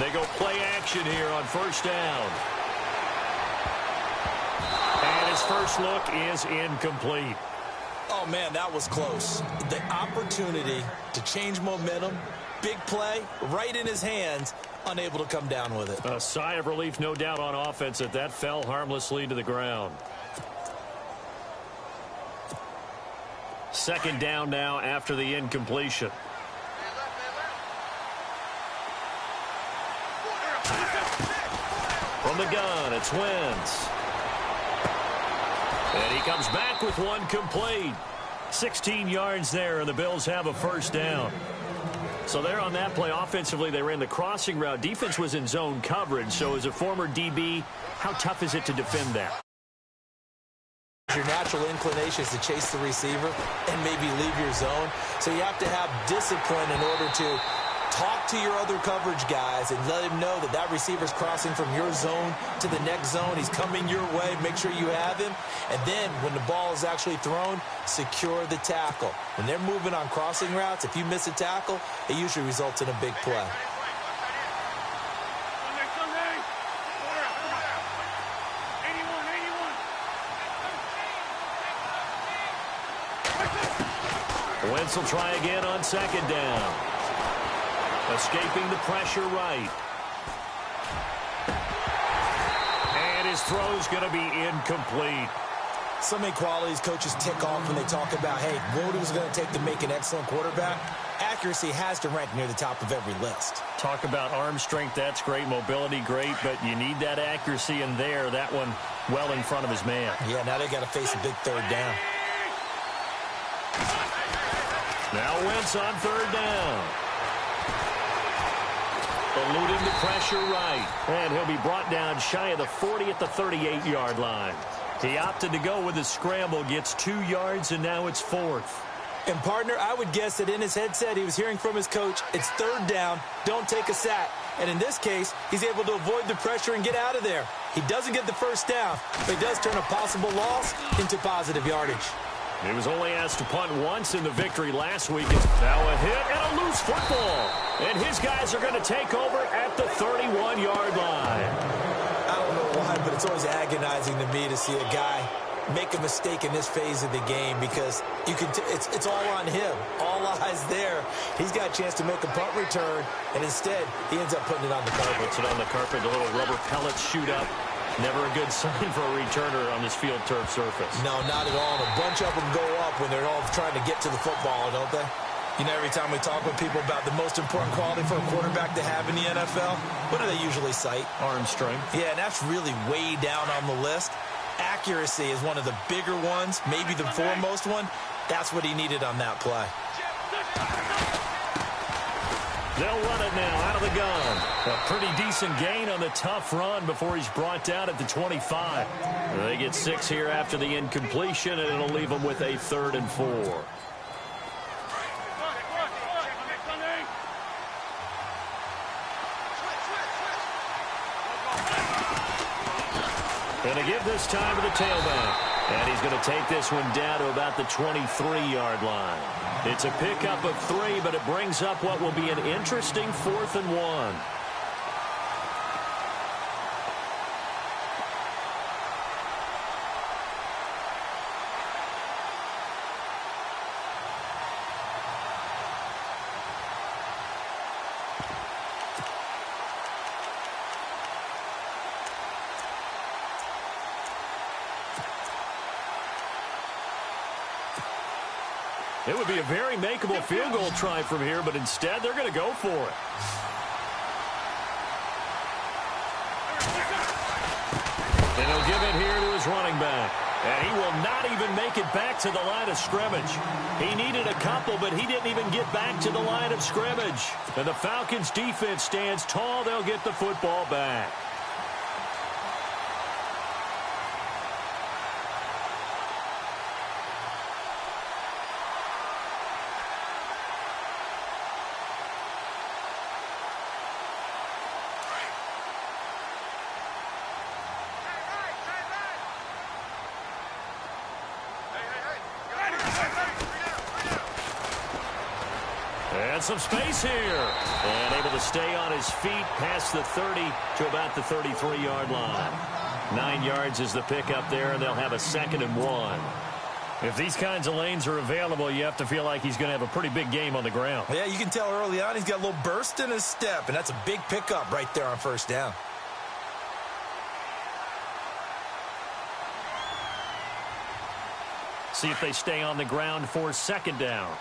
They go play action here on first down. And his first look is incomplete. Oh, man, that was close. The opportunity to change momentum, big play, right in his hands, unable to come down with it. A sigh of relief, no doubt, on offense that fell harmlessly to the ground. Second down now after the incompletion. From the gun, it's Wentz. And he comes back with one complete. 16 yards there, and the Bills have a first down. So there on that play, offensively, they ran the crossing route. Defense was in zone coverage, so as a former DB, how tough is it to defend that? Your natural inclination is to chase the receiver and maybe leave your zone. So you have to have discipline in order to talk to your other coverage guys and let him know that that receiver's crossing from your zone to the next zone. He's coming your way. Make sure you have him. And then when the ball is actually thrown, secure the tackle. When they're moving on crossing routes, if you miss a tackle, it usually results in a big play. Wentz will try again on second down. Escaping the pressure right. And his throw's going to be incomplete. So many qualities coaches tick off when they talk about, hey, what it was going to take to make an excellent quarterback. Accuracy has to rank near the top of every list. Talk about arm strength, that's great. Mobility, great, but you need that accuracy in there. That one well in front of his man. Yeah, now they got to face a big third down. Now Wentz on third down. Eluding the pressure right. And he'll be brought down shy of the 40 at the 38-yard line. He opted to go with a scramble, gets 2 yards, and now it's fourth. And, partner, I would guess that in his headset he was hearing from his coach, it's third down, don't take a sack. And in this case, he's able to avoid the pressure and get out of there. He doesn't get the first down, but he does turn a possible loss into positive yardage. He was only asked to punt once in the victory last week. It's now a hit and a loose football. And his guys are going to take over at the 31-yard line. I don't know why, but it's always agonizing to me to see a guy make a mistake in this phase of the game because you can it's all on him. All eyes there. He's got a chance to make a punt return, and instead he ends up putting it on the carpet. Puts it on the carpet. The little rubber pellets shoot up. Never a good sign for a returner on this field turf surface. No, not at all. And a bunch of them go up when they're all trying to get to the football, don't they? You know, every time we talk with people about the most important quality for a quarterback to have in the NFL, what do they usually cite? Arm strength. Yeah, and that's really way down on the list. Accuracy is one of the bigger ones, maybe the foremost one. That's what he needed on that play. They'll run it now out of the gun. A pretty decent gain on the tough run before he's brought down at the 25. They get 6 here after the incompletion, and it'll leave them with a 3rd and 4. Going to give this time to the tailback. And he's going to take this one down to about the 23-yard line. It's a pickup of 3, but it brings up what will be an interesting 4th and 1. It would be a very makeable field goal try from here, but instead they're going to go for it. And he'll give it here to his running back. And he will not even make it back to the line of scrimmage. He needed a couple, but he didn't even get back to the line of scrimmage. And the Falcons defense stands tall. They'll get the football back. And some space here. And able to stay on his feet past the 30 to about the 33-yard line. 9 yards is the pickup there, and they'll have a 2nd and 1. If these kinds of lanes are available, you have to feel like he's going to have a pretty big game on the ground. Yeah, you can tell early on he's got a little burst in his step, and that's a big pickup right there on 1st down. See if they stay on the ground for 2nd down.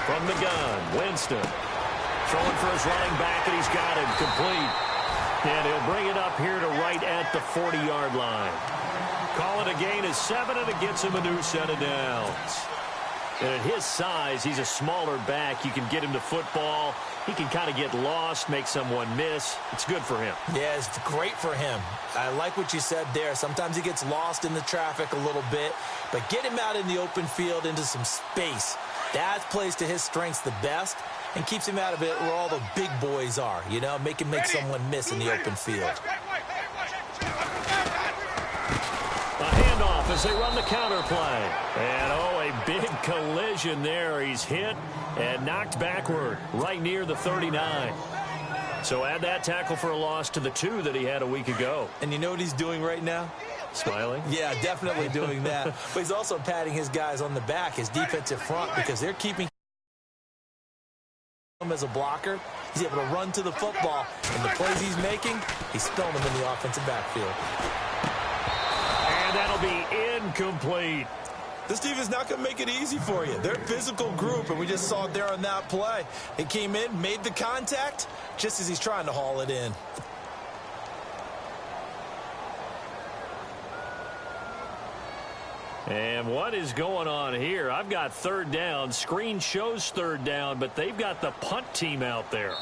From the gun, Winston. Throwing for his running back, and he's got him complete. And he'll bring it up here to right at the 40-yard line. Call it a gain of 7, and it gets him a new set of downs. And at his size, he's a smaller back. You can get him to football. He can kind of get lost, make someone miss. It's good for him. Yeah, it's great for him. I like what you said there. Sometimes he gets lost in the traffic a little bit, but get him out in the open field into some space. That plays to his strengths the best and keeps him out of it where all the big boys are, you know, make someone miss in the open field. A handoff as they run the counter play. And, oh, a big collision there. He's hit and knocked backward right near the 39. So add that tackle for a loss to the 2 that he had a week ago. And you know what he's doing right now? Smiling? Yeah, definitely doing that. But he's also patting his guys on the back, his defensive front, because they're keeping him as a blocker. He's able to run to the football, and the plays he's making, he's spilling them in the offensive backfield. And that'll be incomplete. This team is not going to make it easy for you. They're a physical group, and we just saw it there on that play. He came in, made the contact, just as he's trying to haul it in. And what is going on here? I've got 3rd down. Screen shows 3rd down, but they've got the punt team out there.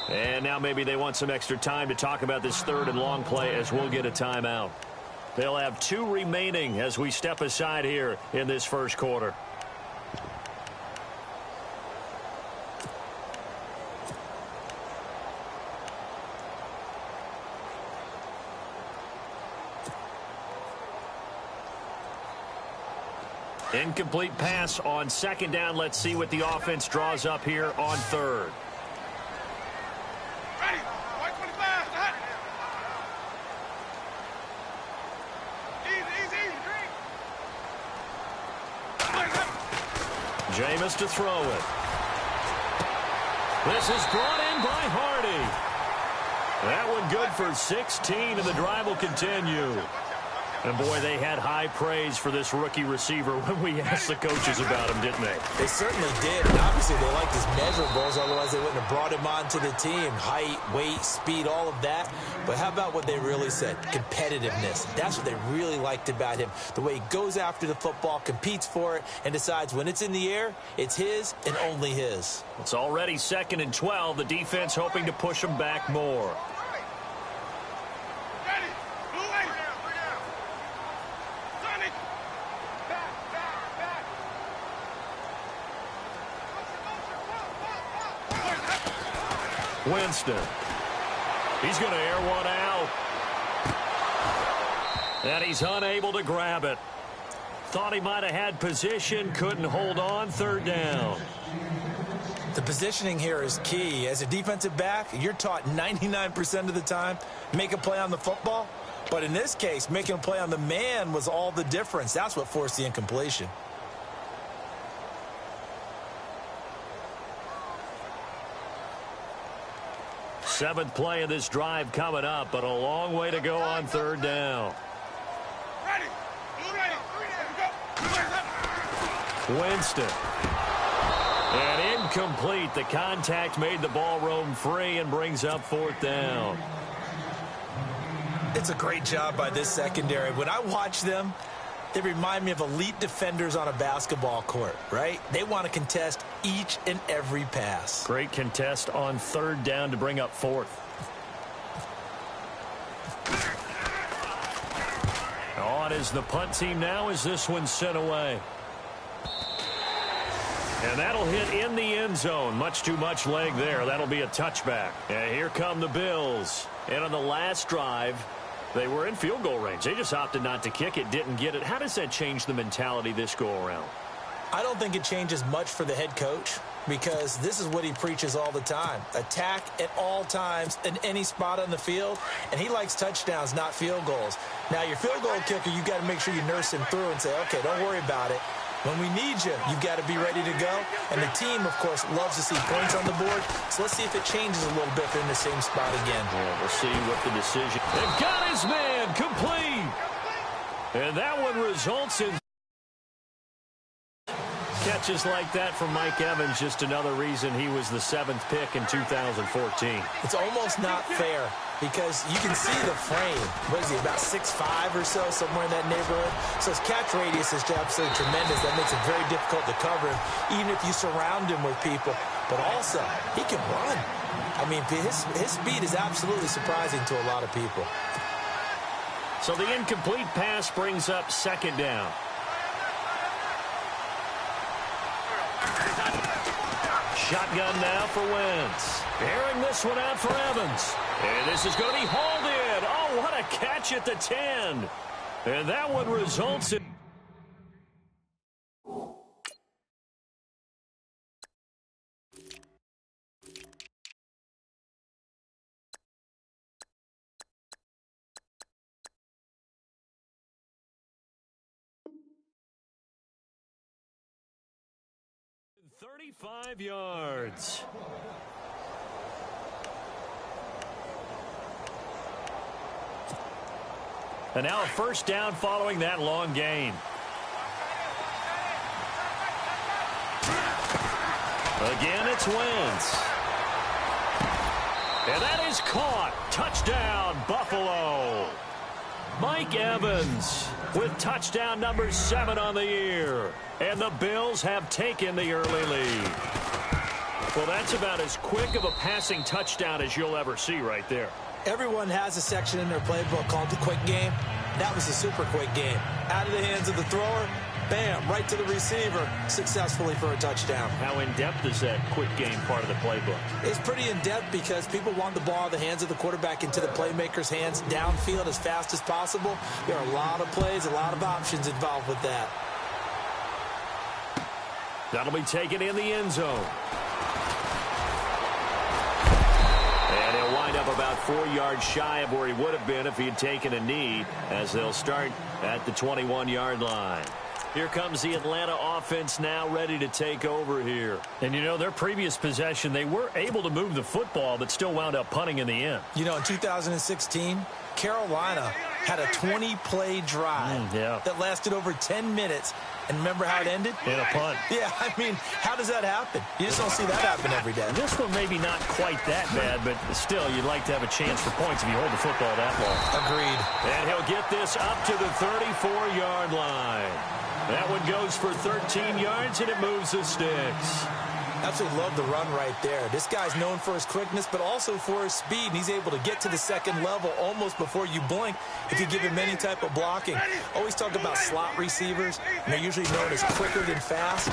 And now maybe they want some extra time to talk about this 3rd and long play as we'll get a timeout. They'll have 2 remaining as we step aside here in this 1st quarter. Incomplete pass on 2nd down. Let's see what the offense draws up here on 3rd. Jameis to throw it. This is brought in by Hardy. That one good for 16, and the drive will continue. And, boy, they had high praise for this rookie receiver when we asked the coaches about him, didn't they? They certainly did. And obviously, they liked his measurables. Otherwise, they wouldn't have brought him onto the team. Height, weight, speed, all of that. But how about what they really said? Competitiveness. That's what they really liked about him. The way he goes after the football, competes for it, and decides when it's in the air, it's his and only his. It's already 2nd and 12. The defense hoping to push him back more. Winston. He's going to air one out. And he's unable to grab it. Thought he might have had position, couldn't hold on. 3rd down. The positioning here is key. As a defensive back, you're taught 99% of the time, make a play on the football. But in this case, making a play on the man was all the difference. That's what forced the incompletion. Seventh play of this drive coming up, but a long way to go on 3rd down. Winston. And incomplete. The contact made the ball roam free and brings up 4th down. It's a great job by this secondary. When I watch them, they remind me of elite defenders on a basketball court, right? They want to contest each and every pass. Great contest on 3rd down to bring up 4th. On is the punt team now as this one's sent away. And that'll hit in the end zone. Much too much leg there. That'll be a touchback. And here come the Bills. And on the last drive, they were in field goal range. They just opted not to kick it, didn't get it. How does that change the mentality this go-around? I don't think it changes much for the head coach because this is what he preaches all the time. Attack at all times in any spot on the field, and he likes touchdowns, not field goals. Now, your field goal kicker, you've got to make sure you nurse him through and say, okay, don't worry about it. When we need you, you've got to be ready to go. And the team, of course, loves to see points on the board. So let's see if it changes a little bit if they're in the same spot again. Yeah, we'll see what the decision. They've got his man complete. And that one results in catches like that from Mike Evans. Just another reason he was the 7th pick in 2014. It's almost not fair because you can see the frame. What is he, about 6'5" or so, somewhere in that neighborhood? So his catch radius is absolutely tremendous. That makes it very difficult to cover him, even if you surround him with people. But also, he can run. I mean, his speed is absolutely surprising to a lot of people. So the incomplete pass brings up 2nd down. Shotgun now for Wentz. Airing this one out for Evans. And this is going to be hauled in. Oh, what a catch at the 10. And that one results in... ...35 yards. And now a 1st down following that long gain. Again, it's Wentz. And that is caught. Touchdown, Buffalo. Mike Evans with touchdown number 7 on the year. And the Bills have taken the early lead. Well, that's about as quick of a passing touchdown as you'll ever see right there. Everyone has a section in their playbook called the quick game. That was a super quick game. Out of the hands of the thrower, bam, right to the receiver, successfully for a touchdown. How in-depth is that quick game part of the playbook? It's pretty in-depth because people want the ball in the hands of the quarterback into the playmaker's hands downfield as fast as possible. There are a lot of plays, a lot of options involved with that. That'll be taken in the end zone. And he'll wind up about 4 yards shy of where he would have been if he had taken a knee, as they'll start at the 21-yard line. Here comes the Atlanta offense now ready to take over here. And, you know, their previous possession, they were able to move the football, but still wound up punting in the end. You know, in 2016, Carolina had a 20-play drive that lasted over 10 minutes. And remember how it ended? In a punt. Yeah, I mean, how does that happen? You just don't see that happen every day. This one maybe not quite that bad, but still, you'd like to have a chance for points if you hold the football that long. Agreed. And he'll get this up to the 34-yard line. That one goes for 13 yards, and it moves the sticks. Absolutely love the run right there. This guy's known for his quickness, but also for his speed, and he's able to get to the 2nd level almost before you blink if you give him any type of blocking. Always talk about slot receivers, and they're usually known as quicker than fast.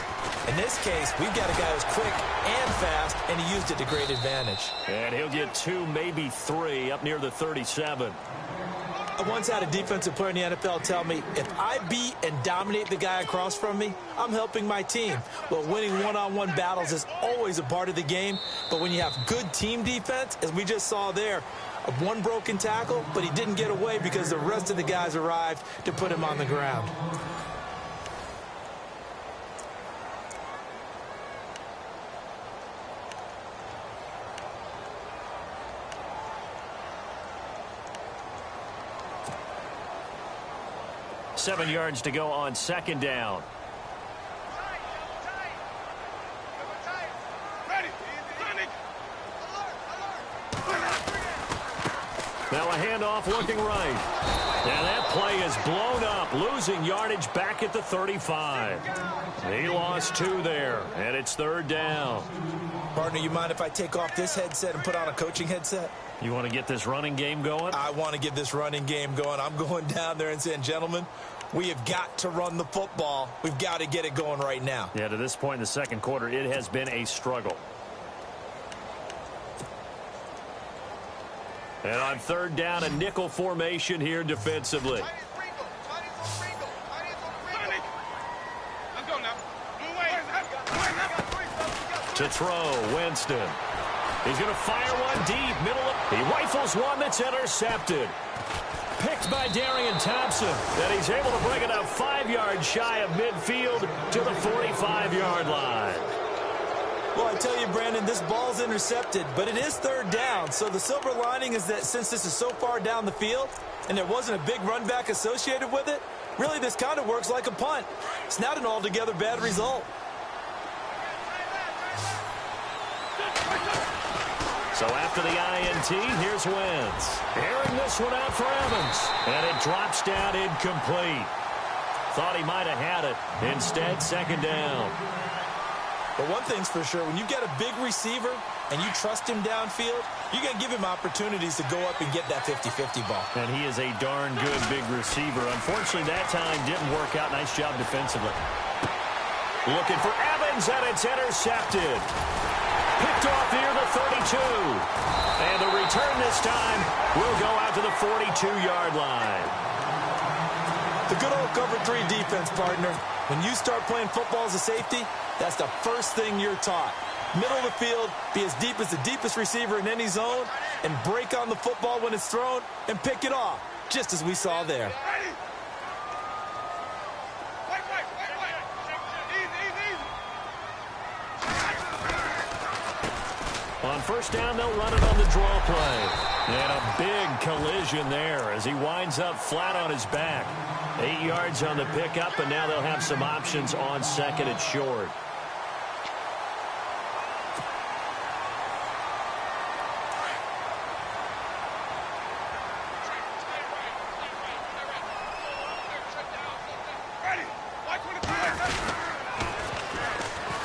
In this case, we've got a guy who's quick and fast, and he used it to great advantage. And he'll get 2, maybe 3, up near the 37. I once had a defensive player in the NFL tell me, if I beat and dominate the guy across from me, I'm helping my team. Well, winning one-on-one battles is always a part of the game, but when you have good team defense, as we just saw there, one broken tackle, but he didn't get away because the rest of the guys arrived to put him on the ground. Seven yards to go on 2nd down. Now a handoff looking right. And that play is blown up, losing yardage back at the 35. He lost 2 there, and it's 3rd down. Partner, you mind if I take off this headset and put on a coaching headset? You want to get this running game going? I want to get this running game going. I'm going down there and saying, gentlemen, We have got to run the football. We've got to get it going right now. Yeah, to this point in the second quarter, it has been a struggle. And on third down, a nickel formation here defensively. To throw, Winston. He's going to fire one deep, middle. He rifles one that's intercepted. Picked by Darian Thompson. And he's able to bring it up 5 yards shy of midfield to the 45-yard line. Well, I tell you, Brandon, this ball's intercepted, but it is third down. So the silver lining is that since this is so far down the field and there wasn't a big run back associated with it, really this kind of works like a punt. It's not an altogether bad result. So after the INT, here's Wentz. Airing this one out for Evans. And it drops down incomplete. Thought he might have had it. Instead, second down. But one thing's for sure, when you get a big receiver and you trust him downfield, you're going to give him opportunities to go up and get that 50-50 ball. And he is a darn good big receiver. Unfortunately, that time didn't work out. Nice job defensively. Looking for Evans, and it's intercepted. Picked off near the 32. And the return this time will go out to the 42-yard line. The good old cover 3 defense, partner. When you start playing football as a safety, that's the first thing you're taught. Middle of the field, be as deep as the deepest receiver in any zone, and break on the football when it's thrown and pick it off, just as we saw there. On first down, they'll run it on the draw play. And a big collision there as he winds up flat on his back. 8 yards on the pickup, and now they'll have some options on second and short.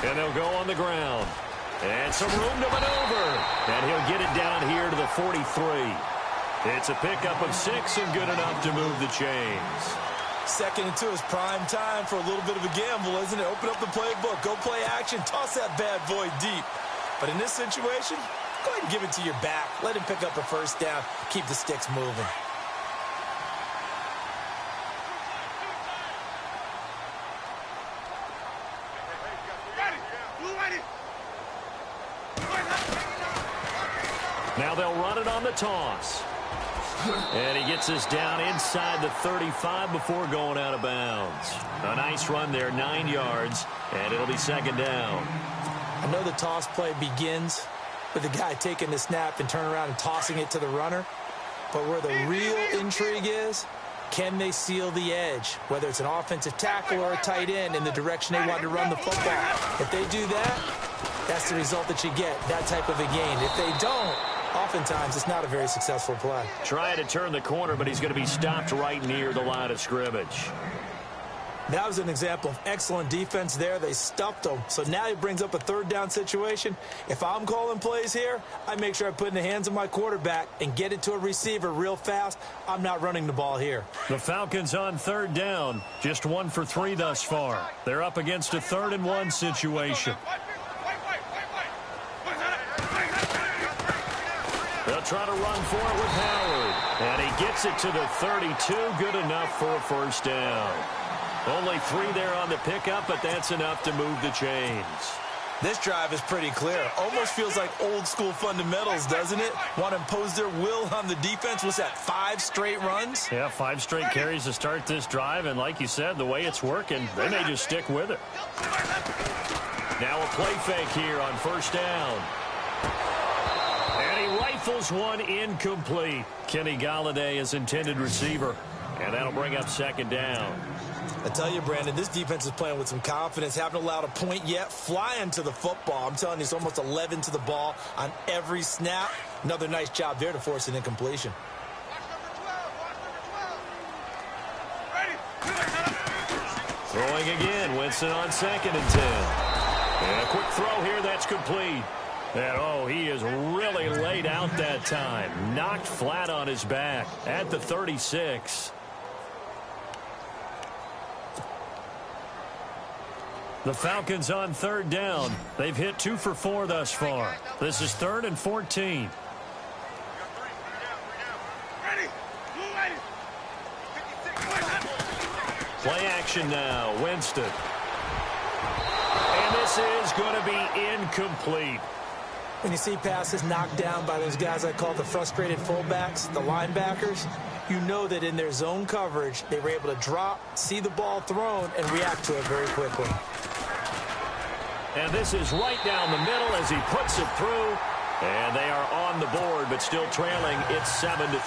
And they'll go on the ground. And some room to maneuver. And he'll get it down here to the 43. It's a pickup of 6 and good enough to move the chains. Second and 2 is prime time for a little bit of a gamble, isn't it? Open up the playbook, go play action, toss that bad boy deep. But in this situation, go ahead and give it to your back. Let him pick up a first down. Keep the sticks moving. Now they'll run it on the toss. And he gets this down inside the 35 before going out of bounds. A nice run there, 9 yards, and it'll be second down. I know the toss play begins with the guy taking the snap and turning around and tossing it to the runner. But where the real intrigue is, can they seal the edge, whether it's an offensive tackle or a tight end in the direction they want to run the football? If they do that, that's the result that you get, that type of a gain. If they don't, oftentimes it's not a very successful play. Trying to turn the corner, but he's going to be stopped right near the line of scrimmage. That was an example of excellent defense there. They stuffed him. So now he brings up a third down situation. If I'm calling plays here, I make sure I put it in the hands of my quarterback and get it to a receiver real fast. I'm not running the ball here. The Falcons on third down, just 1 for 3 thus far. They're up against a 3rd and 1 situation. They'll try to run for it with Howard. And he gets it to the 32. Good enough for a first down. Only 3 there on the pickup, but that's enough to move the chains. This drive is pretty clear. Almost feels like old school fundamentals, doesn't it? Want to impose their will on the defense. Was that 5 straight runs? Yeah, 5 straight carries to start this drive. And like you said, the way it's working, they may just stick with it. Now a play fake here on first down. And he rifles one incomplete. Kenny Golladay is intended receiver. And that'll bring up second down. I tell you, Brandon, this defense is playing with some confidence. Haven't allowed a point yet. Flying to the football. I'm telling you, it's almost 11 to the ball on every snap. Another nice job there to force an incompletion. Throwing again. Winston on 2nd and 10. And a quick throw here. That's complete. And, oh, he is really laid out that time. Knocked flat on his back at the 36. The Falcons on third down. They've hit 2 for 4 thus far. This is 3rd and 14. Play action now. Winston. And this is going to be incomplete. When you see passes knocked down by those guys I call the frustrated fullbacks, the linebackers, you know that in their zone coverage, they were able to drop, see the ball thrown, and react to it very quickly. And this is right down the middle as he puts it through. And they are on the board, but still trailing. It's 7-3.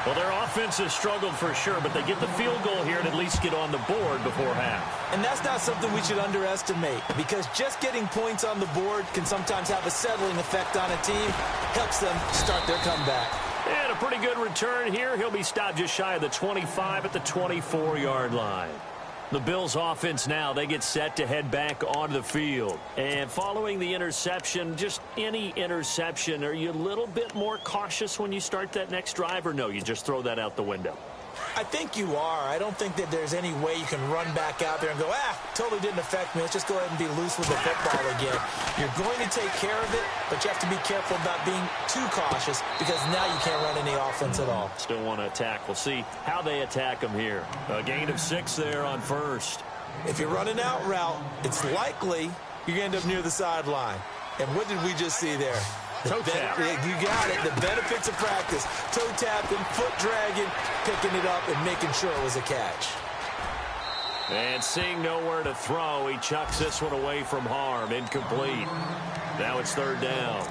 Well, their offense has struggled for sure, but they get the field goal here and at least get on the board before half. And that's not something we should underestimate, because just getting points on the board can sometimes have a settling effect on a team. Helps them start their comeback. And a pretty good return here. He'll be stopped just shy of the 25 at the 24-yard line. The Bills offense now, they get set to head back onto the field. And following the interception, just any interception, are you a little bit more cautious when you start that next drive, or no, you just throw that out the window? I think you are. I don't think that there's any way you can run back out there and go, totally didn't affect me. Let's just go ahead and be loose with the football again. You're going to take care of it, but you have to be careful about being too cautious, because now you can't run any offense at all. Still want to attack. We'll see how they attack them here. A gain of 6 there on first. If you're running out route, it's likely you're going to end up near the sideline. And what did we just see there? Toe tap. You got it. The benefits of practice. Toe tapping, foot dragging, picking it up, and making sure it was a catch. And seeing nowhere to throw, he chucks this one away from harm. Incomplete. Now it's 3rd down.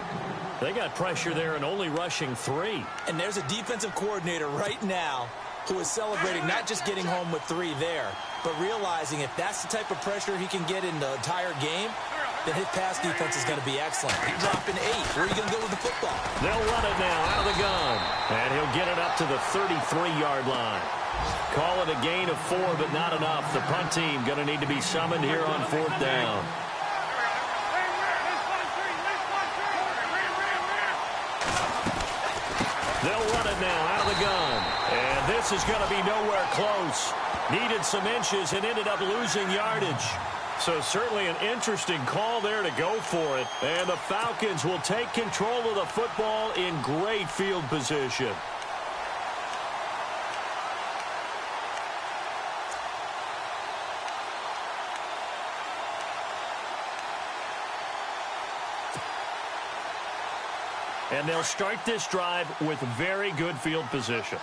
They got pressure there and only rushing 3. And there's a defensive coordinator right now who is celebrating not just getting home with 3 there, but realizing if that's the type of pressure he can get in the entire game, then his pass defense is going to be excellent. He's dropping 8. Where are you going to go with the football? They'll run it now out of the gun. And he'll get it up to the 33-yard line. Call it a gain of 4, but not enough. The punt team going to need to be summoned here on 4th down. They'll run it now out of the gun. And this is going to be nowhere close. Needed some inches and ended up losing yardage. So certainly an interesting call there to go for it. And the Falcons will take control of the football in great field position. And they'll start this drive with very good field position.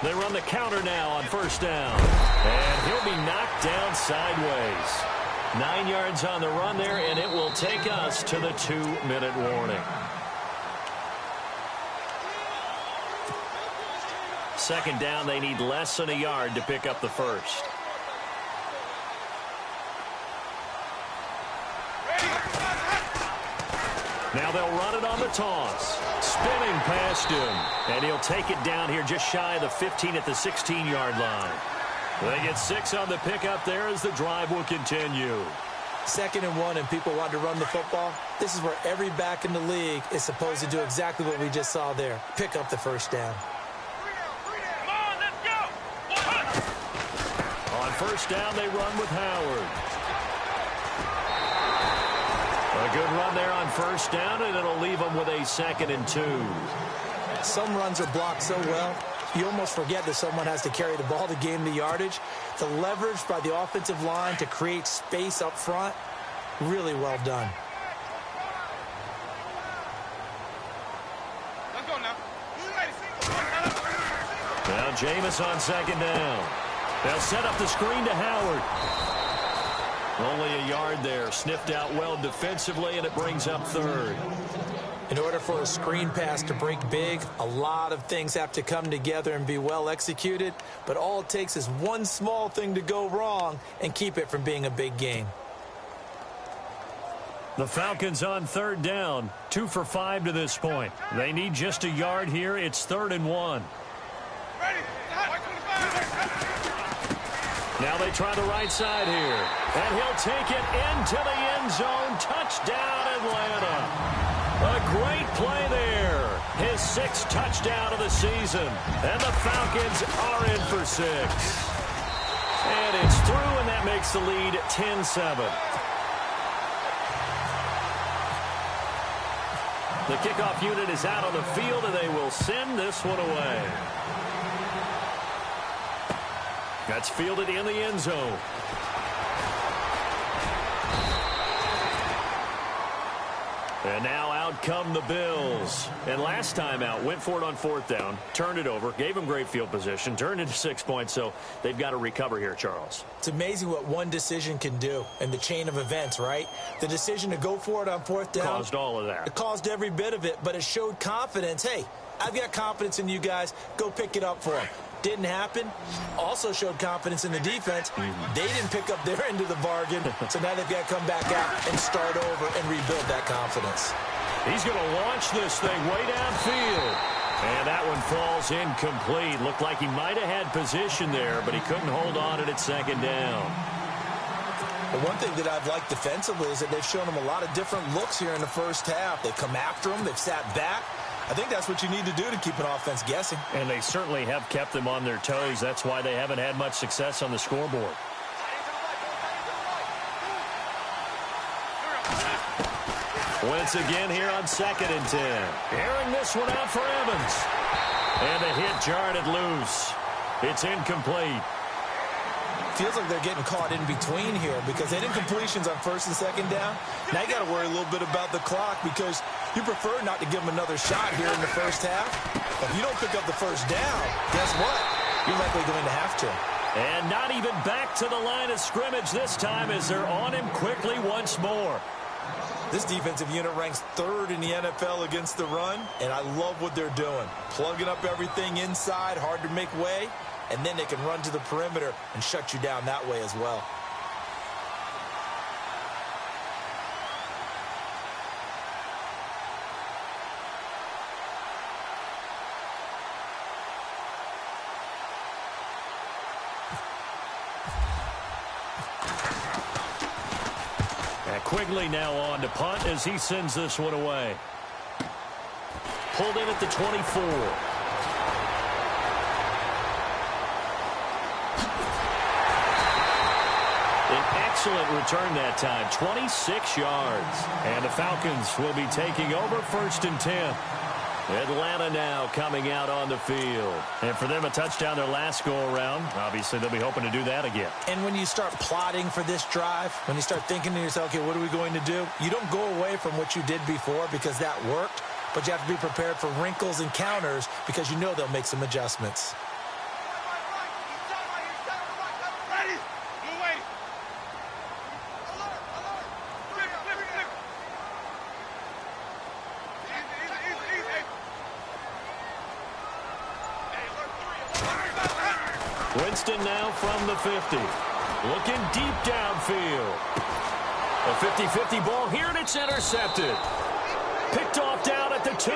They run the counter now on 1st down. And he'll be knocked down sideways. 9 yards on the run there, and it will take us to the 2-minute warning. 2nd down, they need less than a yard to pick up the first. Now they'll run it on the toss. Spinning past him. And he'll take it down here just shy of the 15 at the 16-yard line. They get 6 on the pickup there as the drive will continue. 2nd and 1, and people want to run the football. This is where every back in the league is supposed to do exactly what we just saw there. Pick up the 1st down. On 1st down, they run with Howard. A good run there on 1st down, and it'll leave them with a 2nd and 2. Some runs are blocked so well, you almost forget that someone has to carry the ball to gain the yardage. The leverage by the offensive line to create space up front, really well done. Now Jameis on 2nd down. They'll set up the screen to Howard. Only a yard there. Sniffed out well defensively, and it brings up 3rd. In order for a screen pass to break big, a lot of things have to come together and be well executed. But all it takes is one small thing to go wrong and keep it from being a big gain. The Falcons on 3rd down. 2 for 5 to this point. They need just a yard here. It's 3rd and 1. Now they try the right side here. And he'll take it into the end zone. Touchdown, Atlanta. A great play there. His sixth touchdown of the season. And the Falcons are in for 6. And it's through, and that makes the lead 10-7. The kickoff unit is out on the field, and they will send this one away. That's fielded in the end zone. And now out come the Bills. And last time out, went for it on 4th down, turned it over, gave them great field position, turned into 6 points, so they've got to recover here, Charles. It's amazing what one decision can do in the chain of events, right? The decision to go for it on 4th down. Caused all of that. It caused every bit of it, but it showed confidence. Hey, I've got confidence in you guys. Go pick it up for them. Didn't happen. Also showed confidence in the defense. They didn't pick up their end of the bargain, so now they've got to come back out and start over and rebuild that confidence. He's going to launch this thing way downfield. And that one falls incomplete. Looked like he might have had position there, but he couldn't hold on at its 2nd down. The one thing that I've liked defensively is that they've shown them a lot of different looks here in the first half. They've come after them. They've sat back. I think that's what you need to do to keep an offense guessing. And they certainly have kept them on their toes. That's why they haven't had much success on the scoreboard. Once again here on 2nd and 10. Airing this one out for Evans. And the hit jarred it loose. It's incomplete. Feels like they're getting caught in between here because they did completions on 1st and 2nd down. Now you got to worry a little bit about the clock because you prefer not to give them another shot here in the first half. If you don't pick up the 1st down, guess what? You're likely going to have to. And not even back to the line of scrimmage this time as they're on him quickly once more. This defensive unit ranks 3rd in the NFL against the run, and I love what they're doing. Plugging up everything inside, hard to make way, and then they can run to the perimeter and shut you down that way as well. Quigley now on to punt as he sends this one away. Pulled in at the 24. An excellent return that time, 26 yards. And the Falcons will be taking over 1st and 10. Atlanta now coming out on the field. And for them, a touchdown their last go-around. Obviously, they'll be hoping to do that again. And when you start plotting for this drive, when you start thinking to yourself, okay, what are we going to do? You don't go away from what you did before because that worked, but you have to be prepared for wrinkles and counters because you know they'll make some adjustments. Winston now from the 50. Looking deep downfield. A 50-50 ball here, and it's intercepted. Picked off down at the 2.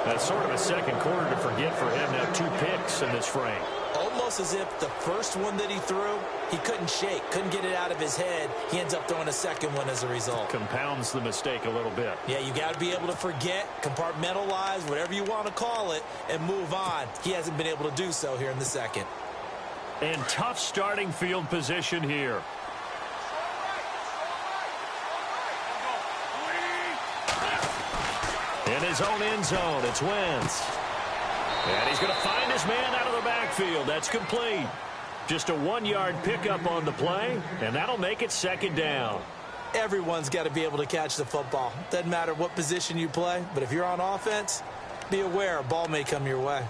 That's sort of a second quarter to forget for him. Now 2 picks in this frame. Almost as if the first one that he threw, he couldn't shake, couldn't get it out of his head. He ends up throwing a second one as a result. Compounds the mistake a little bit. Yeah, you got to be able to forget, compartmentalize, whatever you want to call it, and move on. He hasn't been able to do so here in the second. And tough starting field position here. In his own end zone, it's Wentz. And he's going to find his man out of the backfield. That's complete. Just a 1-yard pickup on the play, and that'll make it 2nd down. Everyone's got to be able to catch the football. Doesn't matter what position you play, but if you're on offense, be aware a ball may come your way.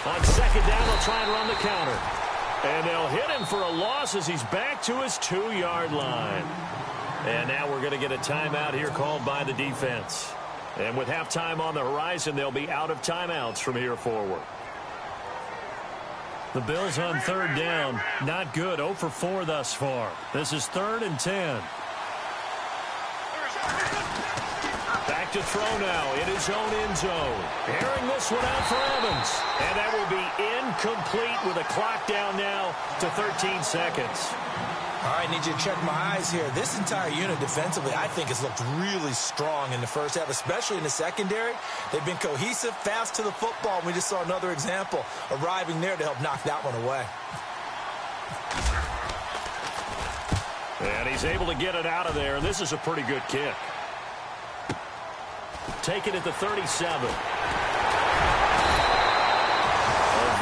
On 2nd down, they'll try and run the counter. And they'll hit him for a loss as he's back to his 2-yard line. And now we're going to get a timeout here called by the defense. And with halftime on the horizon, they'll be out of timeouts from here forward. The Bills on 3rd down. Not good. 0 for 4 thus far. This is 3rd and 10. to throw now in his own end zone. Airing this one out for Evans. And that will be incomplete with a clock down now to 13 seconds. All right, need you to check my eyes here. This entire unit defensively, I think, has looked really strong in the first half, especially in the secondary. They've been cohesive, fast to the football. We just saw another example arriving there to help knock that one away. And he's able to get it out of there. This is a pretty good kick. Taken at the 37.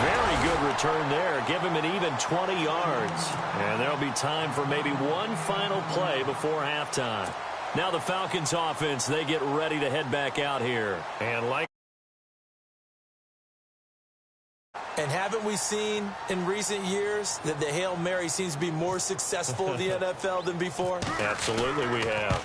Very good return there. Give him an even 20 yards. And there'll be time for maybe one final play before halftime. Now the Falcons offense, they get ready to head back out here. And haven't we seen in recent years that the Hail Mary seems to be more successful in the NFL than before? Absolutely we have.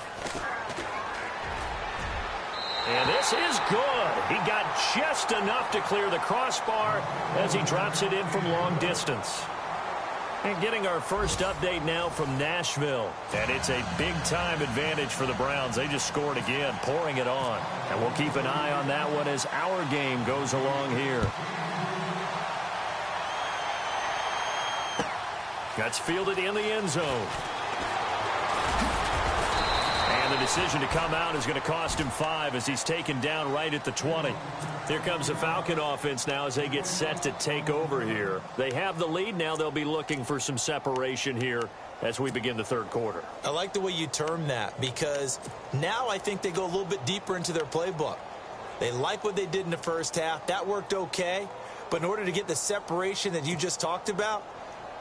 And this is good. He got just enough to clear the crossbar as he drops it in from long distance. And getting our first update now from Nashville. And it's a big-time advantage for the Browns. They just scored again, pouring it on. And we'll keep an eye on that one as our game goes along here. That's fielded in the end zone. And the decision to come out is going to cost him 5 as he's taken down right at the 20. Here comes the Falcon offense now as they get set to take over here. They have the lead now. They'll be looking for some separation here as we begin the third quarter. I like the way you term that because now I think they go a little bit deeper into their playbook. They like what they did in the first half. That worked okay. But in order to get the separation that you just talked about,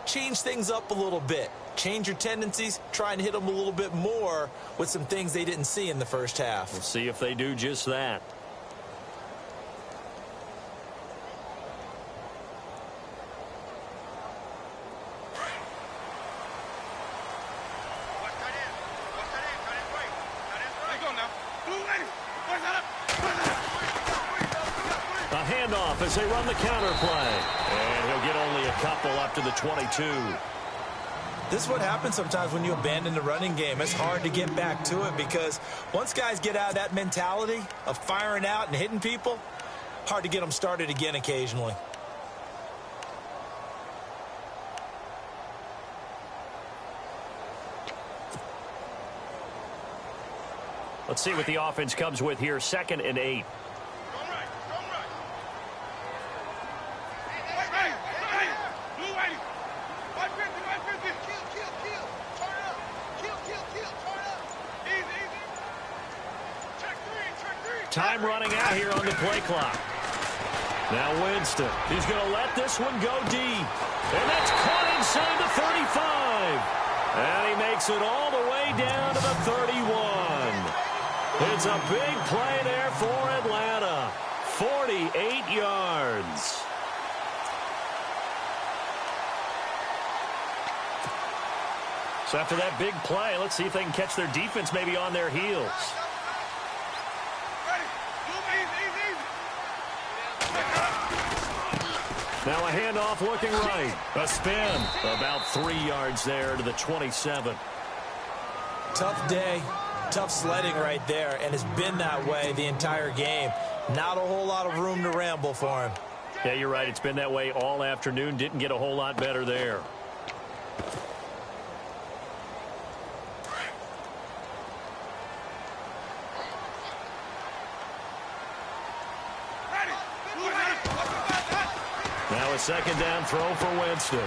change things up a little bit. Change your tendencies, try and hit them a little bit more with some things they didn't see in the first half. We'll see if they do just that. A handoff as they run the counter play. And he'll get only a couple up to the 22. This is what happens sometimes when you abandon the running game. It's hard to get back to it because once guys get out of that mentality of firing out and hitting people, hard to get them started again occasionally. Let's see what the offense comes with here. 2nd and 8. Time running out here on the play clock. Now Winston. He's going to let this one go deep. And that's caught inside the 35. And he makes it all the way down to the 31. It's a big play there for Atlanta. 48 yards. So after that big play, let's see if they can catch their defense maybe on their heels. Now a handoff looking right. A spin. About 3 yards there to the 27. Tough day. Tough sledding right there, and it's been that way the entire game. Not a whole lot of room to ramble for him. Yeah, you're right. It's been that way all afternoon. Didn't get a whole lot better there. Now a 2nd down throw for Winston.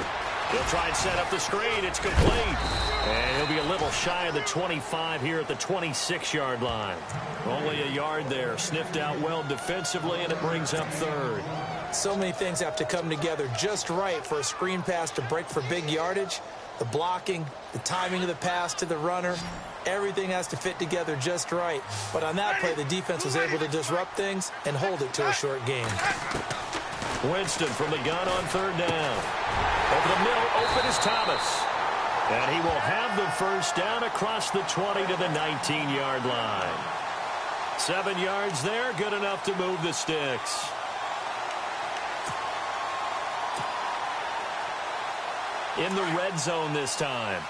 He'll try and set up the screen. It's complete. And he'll be a little shy of the 25 here at the 26-yard line. Only a yard there. Sniffed out well defensively, and it brings up 3rd. So many things have to come together just right for a screen pass to break for big yardage. The blocking, the timing of the pass to the runner, everything has to fit together just right. But on that play, the defense was able to disrupt things and hold it to a short game. Winston from the gun on 3rd down. Over the middle, open is Thomas. And he will have the first down across the 20 to the 19-yard line. 7 yards there, good enough to move the sticks. In the red zone this time.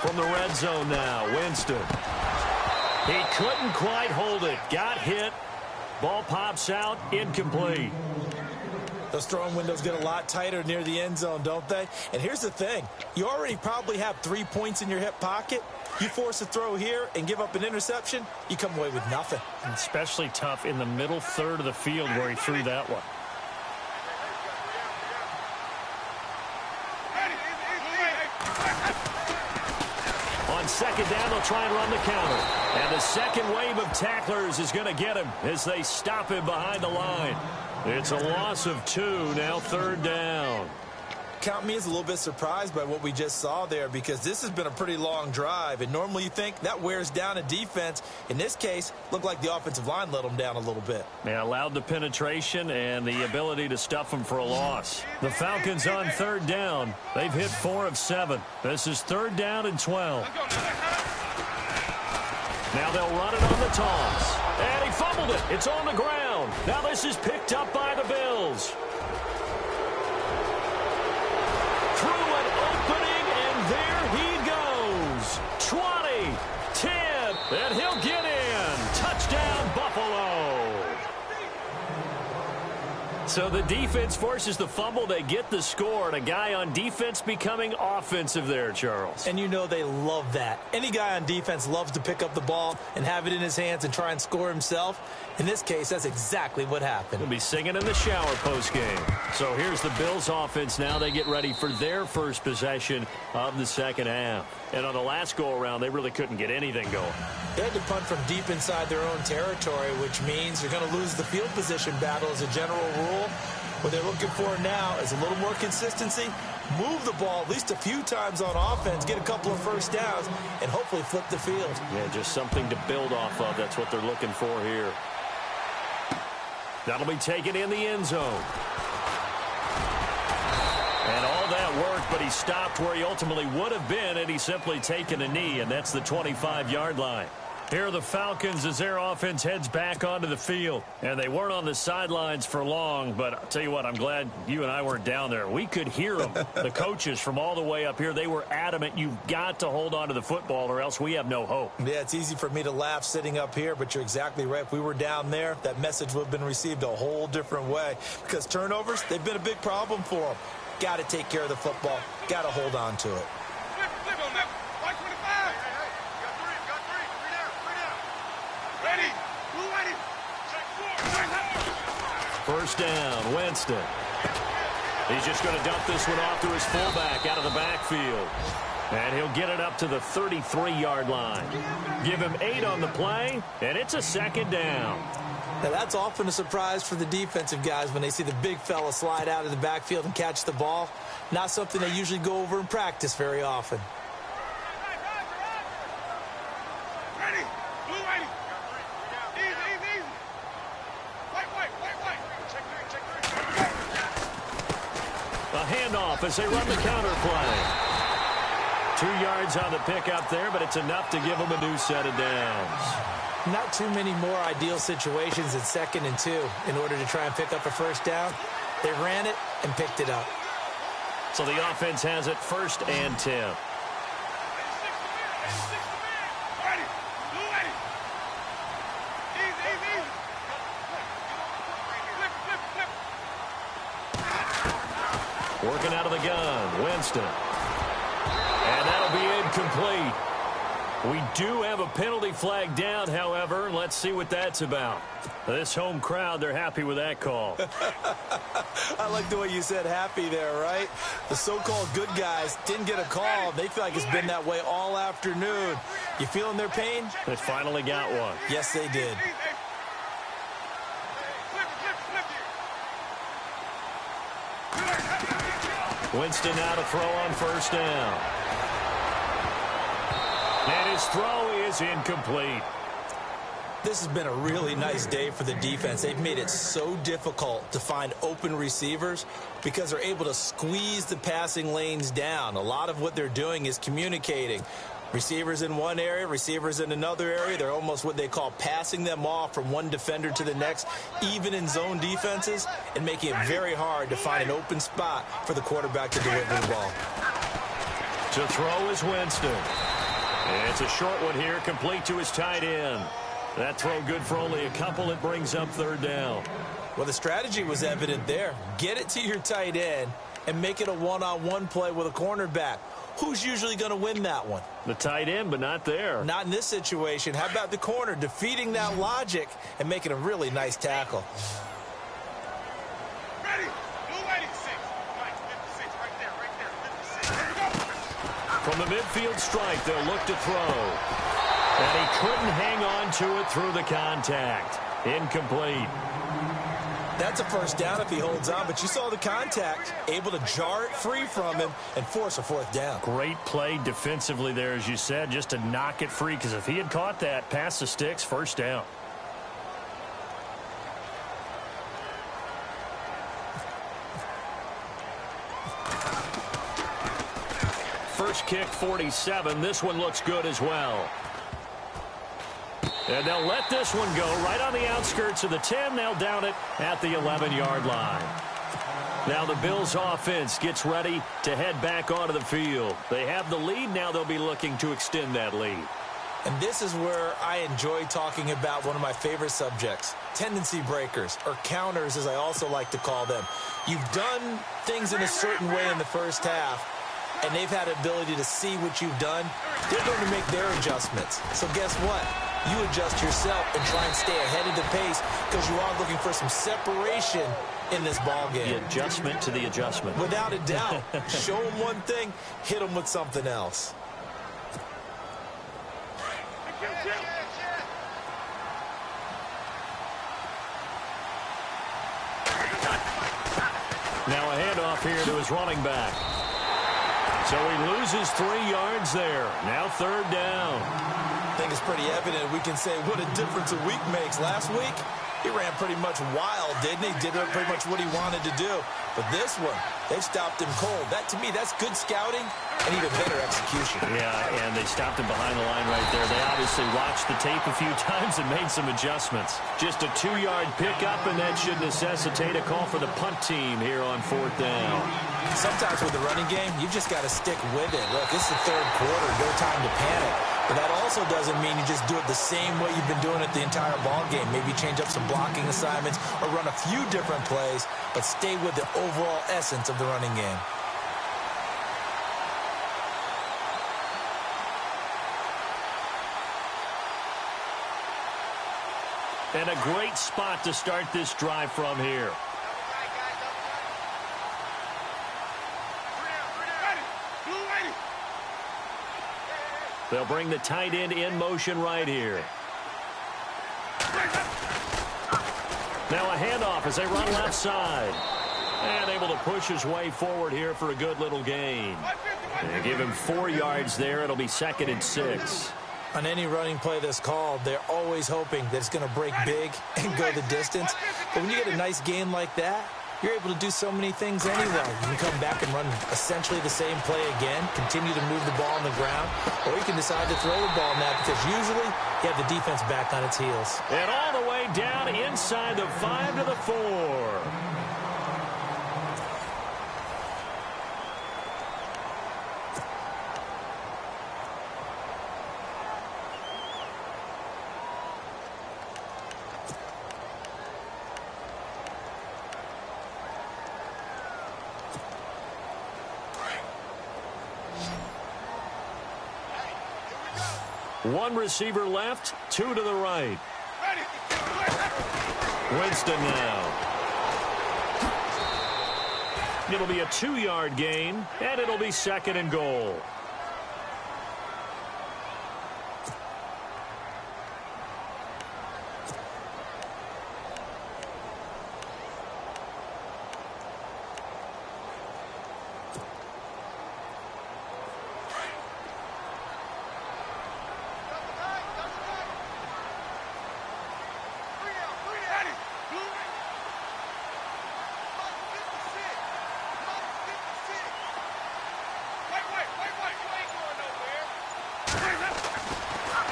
From the red zone now, Winston. He couldn't quite hold it. Got hit. Ball pops out, incomplete. Those throwing windows get a lot tighter near the end zone, don't they? And here's the thing. You already probably have 3 points in your hip pocket. You force a throw here and give up an interception, you come away with nothing. And especially tough in the middle third of the field where he threw that one. On second down, they'll try and run the counter. And the second wave of tacklers is going to get him as they stop him behind the line. It's a loss of 2, now third down. Count me as a little bit surprised by what we just saw there, because this has been a pretty long drive, and normally you think that wears down a defense. In this case, looked like the offensive line let them down a little bit. They allowed the penetration and the ability to stuff them for a loss. The Falcons on third down. They've hit 4 of 7. This is third down and 12. Now they'll run it on the toss. And he fumbled it. It's on the ground. Now this is picked up by the Bills. Through an opening, and there he goes. 20, 10, and he'll get in. Touchdown, Buffalo. So the defense forces the fumble. They get the score, and a guy on defense becoming offensive there, Charles. And you know they love that. Any guy on defense loves to pick up the ball and have it in his hands and try and score himself. In this case, that's exactly what happened. He'll be singing in the shower postgame. So here's the Bills offense now. They get ready for their first possession of the second half. And on the last go-around, they really couldn't get anything going. They had to punt from deep inside their own territory, which means you're going to lose the field position battle as a general rule. What they're looking for now is a little more consistency, move the ball at least a few times on offense, get a couple of first downs, and hopefully flip the field. Yeah, just something to build off of. That's what they're looking for here. That'll be taken in the end zone. And all that worked, but he stopped where he ultimately would have been, and he's simply taken a knee, and that's the 25-yard line. Here are the Falcons as their offense heads back onto the field. And they weren't on the sidelines for long, but I'll tell you what, I'm glad you and I weren't down there. We could hear them, the coaches from all the way up here. They were adamant, you've got to hold on to the football or else we have no hope. Yeah, it's easy for me to laugh sitting up here, but you're exactly right. If we were down there, that message would have been received a whole different way. Because turnovers, they've been a big problem for them. Got to take care of the football. Got to hold on to it. First down, Winston. He's just going to dump this one off to his fullback out of the backfield. And he'll get it up to the 33-yard line. Give him 8 on the play, and it's a second down. Now, that's often a surprise for the defensive guys when they see the big fella slide out of the backfield and catch the ball. Not something they usually go over in practice very often. Handoff as they run the counter play. 2 yards on the pickup there, but it's enough to give them a new set of downs. Not too many more ideal situations at 2nd and 2 in order to try and pick up a first down. They ran it and picked it up. So the offense has it 1st and 10. Working out of the gun, Winston. And that'll be incomplete. We do have a penalty flag down, however. Let's see what that's about. This home crowd, they're happy with that call. I like the way you said happy there, right? The so-called good guys didn't get a call. They feel like it's been that way all afternoon. You feeling their pain? They finally got one. Yes, they did. Winston now to throw on first down. And his throw is incomplete. This has been a really nice day for the defense. They've made it so difficult to find open receivers because they're able to squeeze the passing lanes down. A lot of what they're doing is communicating. Receivers in one area, receivers in another area. They're almost what they call passing them off from one defender to the next, even in zone defenses, and making it very hard to find an open spot for the quarterback to deliver the ball. To throw is Winston. And it's a short one here, complete to his tight end. That throw good for only a couple. It brings up third down. Well, the strategy was evident there. Get it to your tight end and make it a one-on-one play with a cornerback. Who's usually going to win that one? The tight end, but not there. Not in this situation. How about the corner defeating that logic and making a really nice tackle? Ready. Blue 86. Mike, 56. Right there. 56. From the midfield stripe, they'll look to throw. And he couldn't hang on to it through the contact. Incomplete. That's a first down if he holds on, but you saw the contact, able to jar it free from him and force a fourth down. Great play defensively there, as you said, just to knock it free, because if he had caught that, past the sticks, first down. First kick, 47. This one looks good as well. And they'll let this one go right on the outskirts of the 10. They'll down it at the 11-yard line. Now the Bills offense gets ready to head back onto the field. They have the lead. Now they'll be looking to extend that lead. And this is where I enjoy talking about one of my favorite subjects, tendency breakers, or counters as I also like to call them. You've done things in a certain way in the first half, and they've had the ability to see what you've done. They're going to make their adjustments. So guess what? You adjust yourself and try and stay ahead of the pace because you are looking for some separation in this ball game. The adjustment to the adjustment. Without a doubt. Show them one thing, hit them with something else. Now a handoff here to his running back. So he loses 3 yards there. Now third down. I think it's pretty evident. We can say what a difference a week makes. Last week, he ran pretty much wild, didn't he? Did pretty much what he wanted to do. But this one, they've stopped him cold. That, to me, that's good scouting and even better execution. Yeah, and they stopped him behind the line right there. They obviously watched the tape a few times and made some adjustments. Just a 2-yard pickup, and that should necessitate a call for the punt team here on fourth down. Sometimes with the running game, you've just got to stick with it. Look, it's the third quarter. No time to panic. But that also doesn't mean you just do it the same way you've been doing it the entire ball game. Maybe change up some blocking assignments or run a few different plays, but stay with the overall essence of the running game. And a great spot to start this drive from here. They'll bring the tight end in motion right here. Now a handoff as they run left side. And able to push his way forward here for a good little gain. They give him 4 yards there. It'll be 2nd and 6. On any running play that's called, they're always hoping that it's going to break big and go the distance. But when you get a nice gain like that, you're able to do so many things anyway. You can come back and run essentially the same play again, continue to move the ball on the ground, or you can decide to throw the ball now because usually you have the defense back on its heels. And all the way down inside the 5 to the 4. One receiver left, 2 to the right. Winston now. It'll be a 2-yard gain, and it'll be 2nd and goal.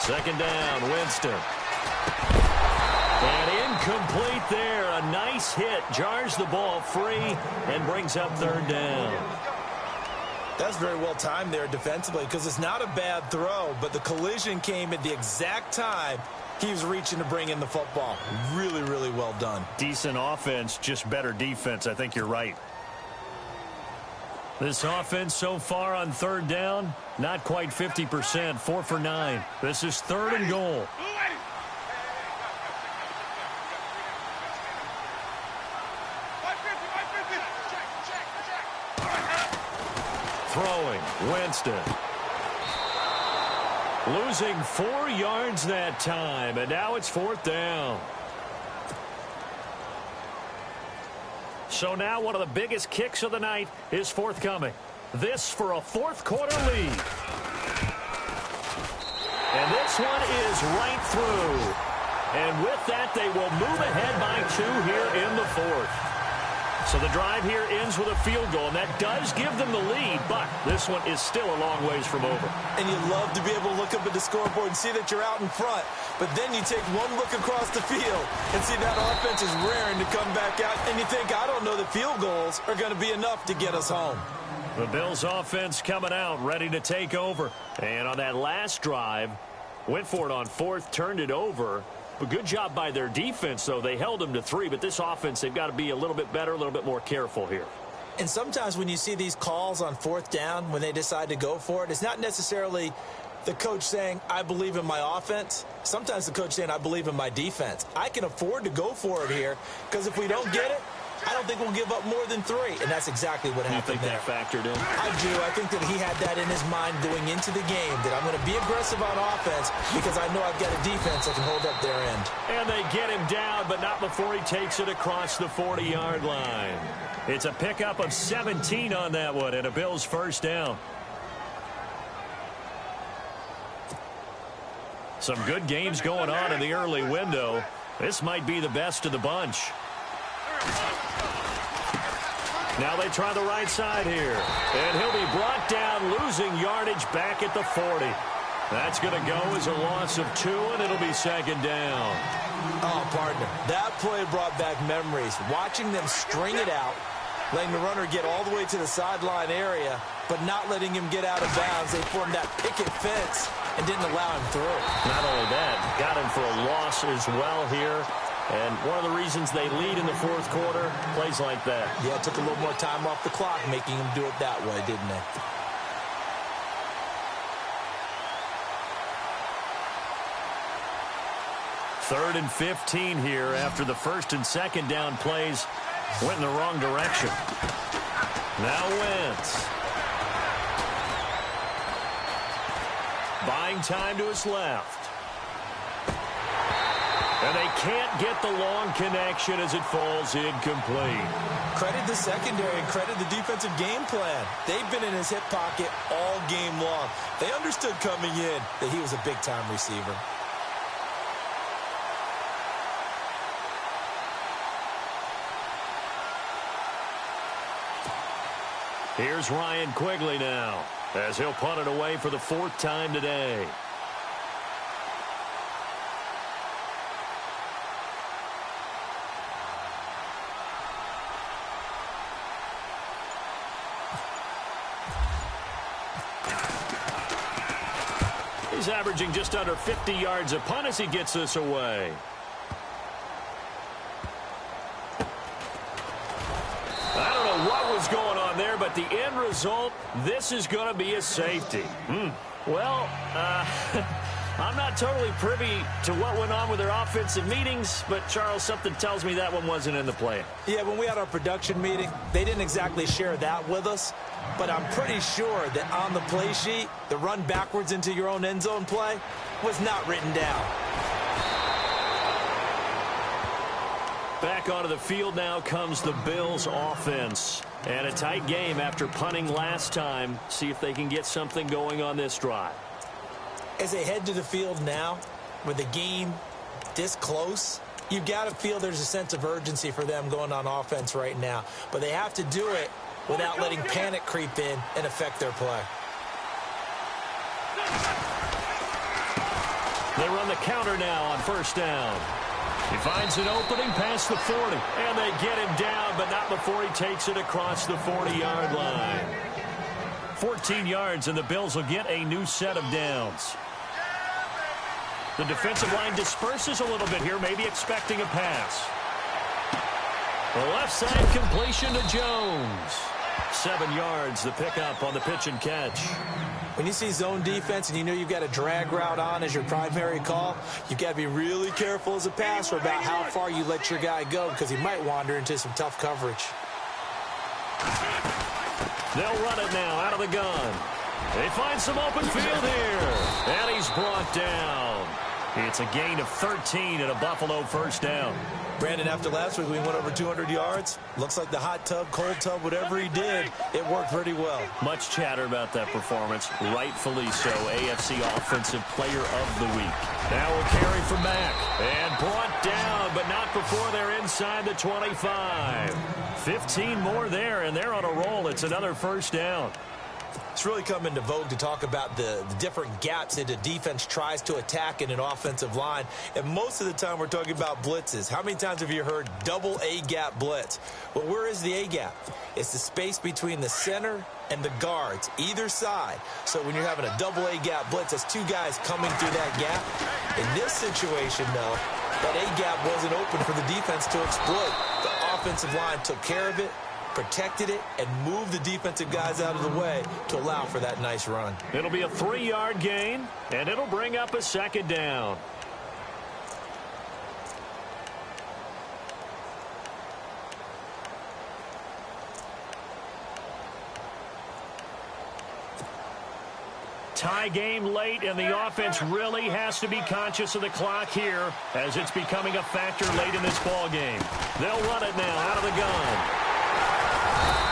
Second down, Winston. And incomplete there. A nice hit. Jars the ball free and brings up third down. That's very well timed there defensively because it's not a bad throw, but the collision came at the exact time he was reaching to bring in the football. Really, really well done. Decent offense, just better defense. I think you're right. This offense so far on third down, not quite 50%, 4 for 9. This is 3rd and goal. Throwing, Winston. Losing 4 yards that time, and now it's 4th down. So now one of the biggest kicks of the night is forthcoming. This for a 4th quarter lead. And this one is right through. And with that, they will move ahead by 2 here in the 4th. So the drive here ends with a field goal, and that does give them the lead, but this one is still a long ways from over. And you love to be able to look up at the scoreboard and see that you're out in front, but then you take one look across the field and see that offense is raring to come back out, and you think, I don't know that field goals are going to be enough to get us home. The Bills offense coming out, ready to take over. And on that last drive, went for it on 4th, turned it over. But good job by their defense, though. They held them to 3, but this offense, they've got to be a little bit better, a little bit more careful here. And sometimes when you see these calls on 4th down, when they decide to go for it, it's not necessarily the coach saying, I believe in my offense. Sometimes the coach saying, I believe in my defense. I can afford to go for it here because if we don't get it, I don't think we'll give up more than 3. And that's exactly what happened there. You think that factored in? I do. I think that he had that in his mind going into the game, that I'm going to be aggressive on offense because I know I've got a defense that can hold up their end. And they get him down, but not before he takes it across the 40-yard line. It's a pickup of 17 on that one and a Bills 1st down. Some good games going on in the early window. This might be the best of the bunch. Now they try the right side here. And he'll be brought down, losing yardage back at the 40. That's going to go as a loss of 2, and it'll be 2nd down. Oh, partner, that play brought back memories. Watching them string it out, letting the runner get all the way to the sideline area, but not letting him get out of bounds. They formed that picket fence and didn't allow him through. Not only that, got him for a loss as well here. And one of the reasons they lead in the 4th quarter, plays like that. Yeah, it took a little more time off the clock, making him do it that way, didn't it? Third and 15 here after the 1st and 2nd down plays went in the wrong direction. Now Wentz. Buying time to his left. And they can't get the long connection as it falls incomplete. Credit the secondary and credit the defensive game plan. They've been in his hip pocket all game long. They understood coming in that he was a big-time receiver. Here's Ryan Quigley now as he'll punt it away for the 4th time today. He's averaging just under 50 yards a punt as he gets this away. I don't know what was going on there, but the end result, this is going to be a safety. Well, I'm not totally privy to what went on with their offensive meetings, but, Charles, something tells me that one wasn't in the play. Yeah, when we had our production meeting, they didn't exactly share that with us, but I'm pretty sure that on the play sheet, the run backwards into your own end zone play was not written down. Back onto the field now comes the Bills offense. And a tight game after punting last time. See if they can get something going on this drive. As they head to the field now, with the game this close, you've got to feel there's a sense of urgency for them going on offense right now. But they have to do it without letting panic creep in and affect their play. They run the counter now on 1st down. He finds an opening past the 40, and they get him down, but not before he takes it across the 40-yard line. 14 yards, and the Bills will get a new set of downs. The defensive line disperses a little bit here, maybe expecting a pass. The left side completion to Jones. 7 yards, the pickup on the pitch and catch. When you see zone defense and you know you've got a drag route on as your primary call, you've got to be really careful as a passer about how far you let your guy go because he might wander into some tough coverage. They'll run it now out of the gun. They find some open field here. And he's brought down. It's a gain of 13 and a Buffalo first down. Brandon, after last week we went over 200 yards. Looks like the hot tub, cold tub, whatever he did, it worked pretty well. Much chatter about that performance. Rightfully so. AFC Offensive Player of the Week. Now will carry from back. And brought down, but not before they're inside the 25. 15 more there, and they're on a roll. It's another first down. It's really come into vogue to talk about the different gaps that a defense tries to attack in an offensive line. And most of the time we're talking about blitzes. How many times have you heard double A-gap blitz? Well, where is the A-gap? It's the space between the center and the guards, either side. So when you're having a double A-gap blitz, that's two guys coming through that gap. In this situation, though, that A-gap wasn't open for the defense to exploit. The offensive line took care of it, protected it, and moved the defensive guys out of the way to allow for that nice run. It'll be a 3-yard gain, and it'll bring up a second down. Tie game late, and the offense really has to be conscious of the clock here as it's becoming a factor late in this ball game. They'll run it now out of the gun.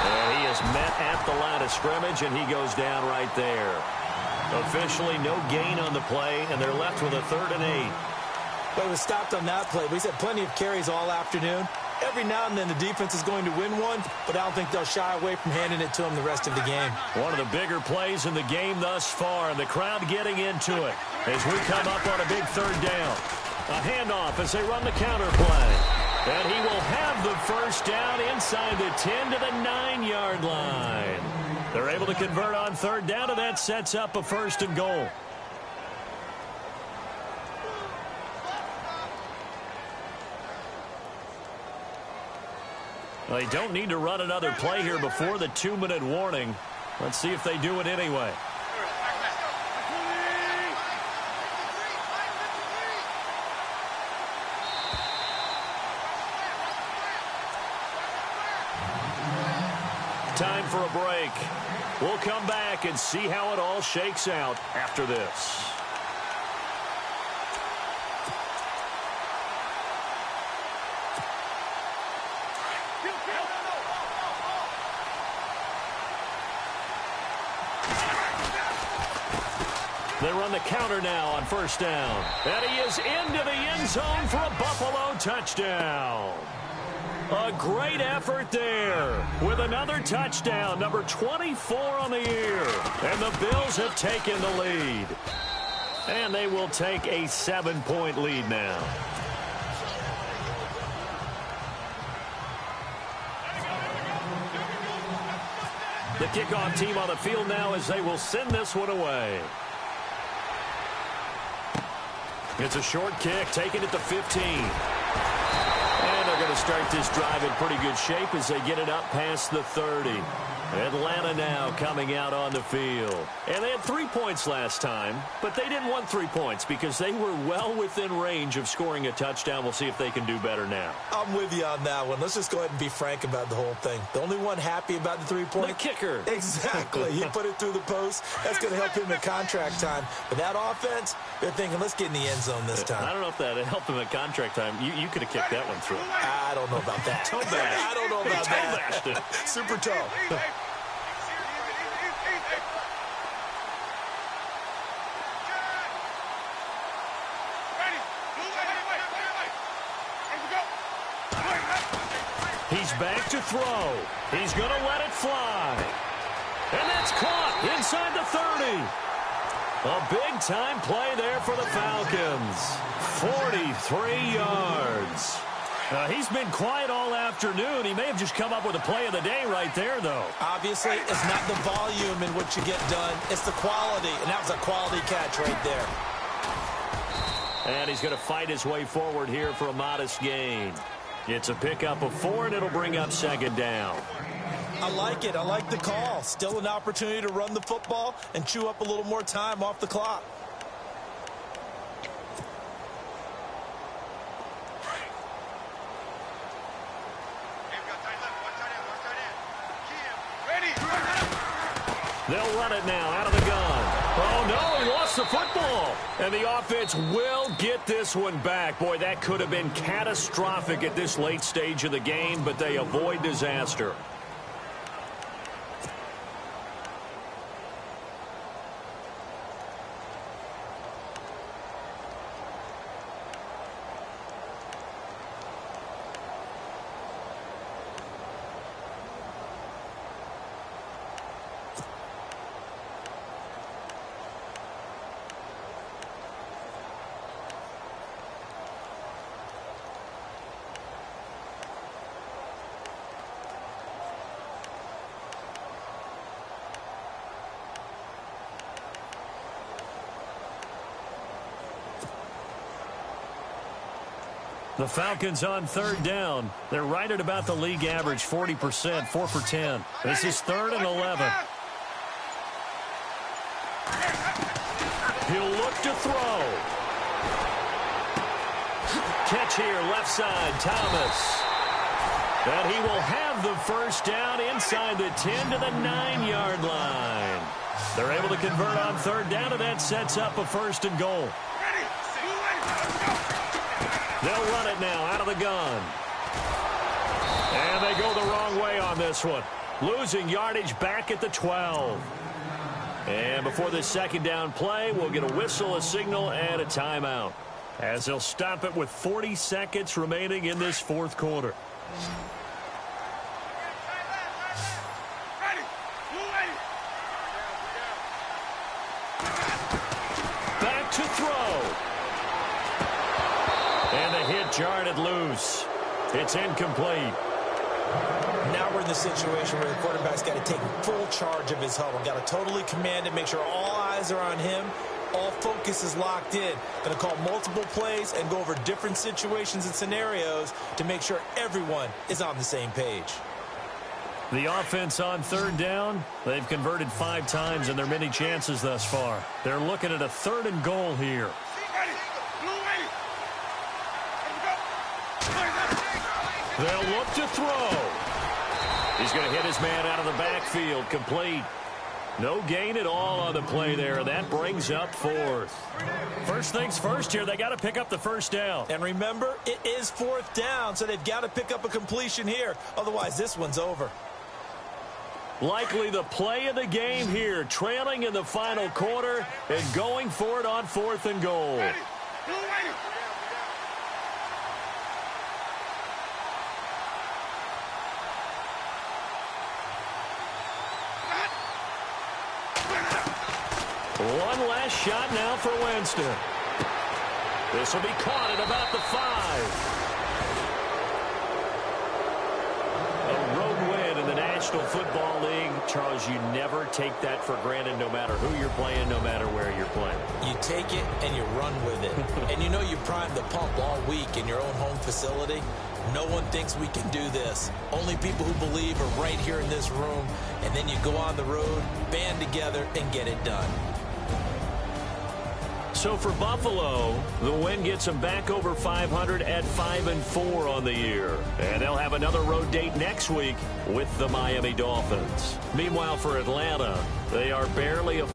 And he is met at the line of scrimmage, and he goes down right there. Officially no gain on the play, and they're left with a 3rd and 8. But it was stopped on that play. We've had plenty of carries all afternoon. Every now and then the defense is going to win one, but I don't think they'll shy away from handing it to them the rest of the game. One of the bigger plays in the game thus far, and the crowd getting into it as we come up on a big 3rd down. A handoff as they run the counter play. And he will have the first down inside the 10 to the 9-yard line. They're able to convert on 3rd down, and that sets up a 1st and goal. They don't need to run another play here before the 2-minute warning. Let's see if they do it anyway. Time for a break. We'll come back and see how it all shakes out after this. They run the counter now on 1st down. And he is into the end zone for a Buffalo touchdown. A great effort there with another touchdown, number 24 on the year. And the Bills have taken the lead. And they will take a 7-point lead now. The kickoff team on the field now as they will send this one away. It's a short kick, taken at the 15. And they're going to start this drive in pretty good shape as they get it up past the 30. Atlanta now coming out on the field. And they had 3 points last time, but they didn't want 3 points because they were well within range of scoring a touchdown. We'll see if they can do better now. I'm with you on that one. Let's just go ahead and be frank about the whole thing. The only one happy about the 3-point? The kicker. Exactly. He put it through the post. That's going to help him at contract time. But that offense, they're thinking, let's get in the end zone this time. I don't know if that helped him at contract time. You could have kicked that one through. I don't know about that. Toe bash. I don't know about that. Toe Super toe. He's back to throw. He's going to let it fly. And that's caught inside the 30. A big-time play there for the Falcons. 43 yards. He's been quiet all afternoon. He may have just come up with a play of the day right there, though. Obviously, it's not the volume in which you get done. It's the quality, and that was a quality catch right there. And he's going to fight his way forward here for a modest gain. It's a pickup of 4, and it'll bring up second down. I like it. I like the call. Still an opportunity to run the football and chew up a little more time off the clock. They'll run it now out of the gun. Oh, no, he lost the football. And the offense will get this one back. Boy, that could have been catastrophic at this late stage of the game, but they avoid disaster. The Falcons on third down. They're right at about the league average, 40%, 4 for 10. This is 3rd and 11. He'll look to throw. Catch here, left side, Thomas. And he will have the first down inside the 10 to the 9-yard line. They're able to convert on third down, and that sets up a 1st and goal. They'll run it now out of the gun. And they go the wrong way on this one. Losing yardage back at the 12. And before this second down play, we'll get a whistle, a signal, and a timeout, as they'll stop it with 40 seconds remaining in this 4th quarter. Back to throw. And the hit jarred it loose. It's incomplete. Now we're in the situation where the quarterback's got to take full charge of his huddle. Got to totally command it, make sure all eyes are on him. All focus is locked in. Going to call multiple plays and go over different situations and scenarios to make sure everyone is on the same page. The offense on third down, they've converted 5 times in their many chances thus far. They're looking at a 3rd and goal here. They'll look to throw. He's going to hit his man out of the backfield, complete. No gain at all on the play there, and that brings up 4th. First things first here, they got to pick up the first down. And remember, it is 4th down, so they've got to pick up a completion here. Otherwise, this one's over. Likely the play of the game here, trailing in the final quarter and going for it on 4th and goal. One last shot now for Winston. This will be caught at about the 5. A road win in the National Football League. Charles, you never take that for granted, no matter who you're playing, no matter where you're playing. You take it and you run with it. And you know you primed the pump all week in your own home facility. No one thinks we can do this. Only people who believe are right here in this room. And then you go on the road, band together, and get it done. So for Buffalo, the win gets them back over 500 at 5-4 on the year. And they'll have another road date next week with the Miami Dolphins. Meanwhile, for Atlanta, they are barely a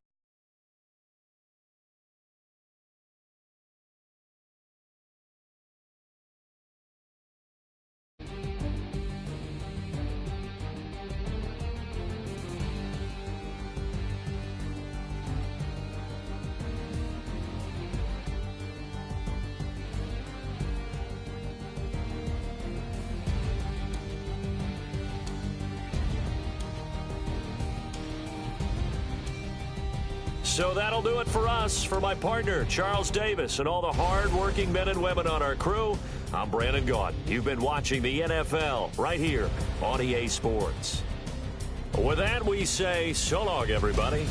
So that'll do it for us. For my partner, Charles Davis, and all the hard-working men and women on our crew, I'm Brandon Gaudin. You've been watching the NFL right here on EA Sports. With that, we say so long, everybody.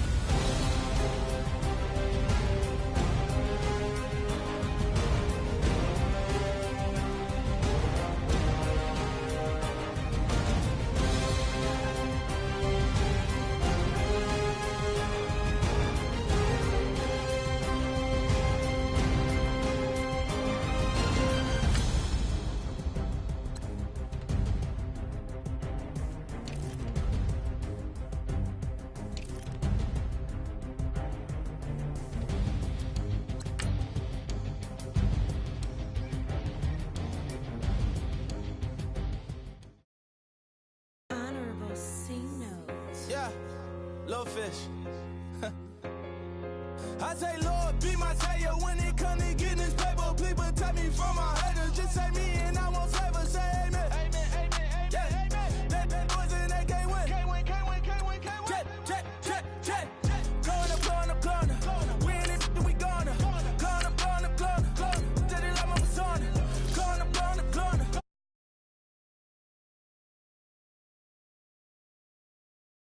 Little fish. I say, Lord, be my savior when it comes to getting this paper. Please protect me from my haters. Just say me and I.